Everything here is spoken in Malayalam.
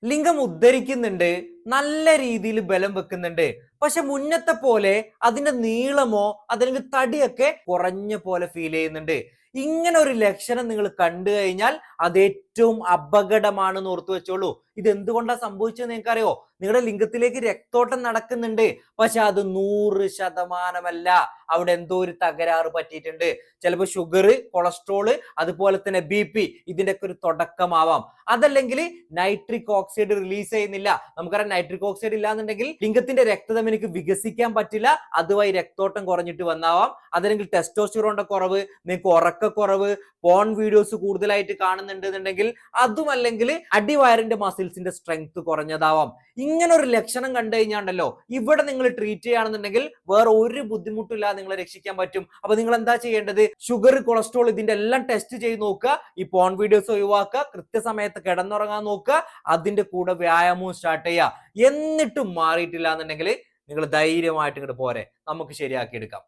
ലിംഗം ഉദ്ധരിക്കുന്നുണ്ട്, നല്ല രീതിയിൽ ബലം വെക്കുന്നുണ്ട്. പക്ഷെ മുന്നത്തെ പോലെ അതിന്റെ നീളമോ അല്ലെങ്കിൽ തടിയൊക്കെ കുറഞ്ഞ പോലെ ഫീൽ ചെയ്യുന്നുണ്ട്. ഇങ്ങനെ ഒരു ലക്ഷണം നിങ്ങൾ കണ്ടു കഴിഞ്ഞാൽ അത് ഏറ്റവും അപകടമാണെന്ന് ഓർത്തു വെച്ചോളൂ. ഇത് എന്തുകൊണ്ടാണ് സംഭവിച്ചത് നിങ്ങൾക്കറിയോ? നിങ്ങളുടെ ലിംഗത്തിലേക്ക് രക്തോട്ടം നടക്കുന്നുണ്ട്, പക്ഷെ അത് 100% അവിടെ എന്തോ ഒരു തകരാറ് പറ്റിയിട്ടുണ്ട്. ചിലപ്പോൾ ഷുഗർ, കൊളസ്ട്രോള്, അതുപോലെ തന്നെ BP ഇതിന്റെ ഒക്കെ ഒരു തുടക്കമാവാം. അതല്ലെങ്കിൽ നൈട്രിക് ഓക്സൈഡ് റിലീസ് ചെയ്യുന്നില്ല. നമുക്കറിയാം, നൈട്രിക് ഓക്സൈഡ് ഇല്ലാന്നുണ്ടെങ്കിൽ ലിംഗത്തിന്റെ രക്തധമനിക്ക് വികസിക്കാൻ പറ്റില്ല, അതുവഴി രക്തോട്ടം കുറഞ്ഞിട്ട് വന്നാവാം. അതല്ലെങ്കിൽ ടെസ്റ്റോസ്റ്റിറോണിന്റെ കുറവ്, നിങ്ങൾക്ക് ഉറക്കക്കുറവ്, പോൺ വീഡിയോസ് കൂടുതലായിട്ട് കാണുന്നുണ്ടെന്നുണ്ടെങ്കിൽ അതും, അല്ലെങ്കിൽ അടിവയറിന്റെ മസിൽസിന്റെ സ്ട്രെങ്ത് കുറഞ്ഞതാവാം. ഇങ്ങനെ ഒരു ലക്ഷണം കണ്ടു കഴിഞ്ഞാണ്ടല്ലോ ഇവിടെ നിങ്ങൾ ട്രീറ്റ് ചെയ്യുകയാണെന്നുണ്ടെങ്കിൽ വേറെ ഒരു ബുദ്ധിമുട്ടില്ലാതെ നിങ്ങളെ രക്ഷിക്കാൻ പറ്റും. അപ്പൊ നിങ്ങൾ എന്താ ചെയ്യേണ്ടത്? ഷുഗർ, കൊളസ്ട്രോൾ ഇതിന്റെ എല്ലാം ടെസ്റ്റ് ചെയ്ത് നോക്കുക. ഈ പോൺ വീഡിയോസ് ഒഴിവാക്കുക, കൃത്യസമയത്ത് കിടന്നുറങ്ങാൻ നോക്കുക, അതിന്റെ കൂടെ വ്യായാമവും സ്റ്റാർട്ട് ചെയ്യുക. എന്നിട്ടും മാറിയിട്ടില്ല എന്നുണ്ടെങ്കിൽ നിങ്ങൾ ധൈര്യമായിട്ട് ഇങ്ങോട്ട് പോരെ, നമുക്ക് ശരിയാക്കി എടുക്കാം.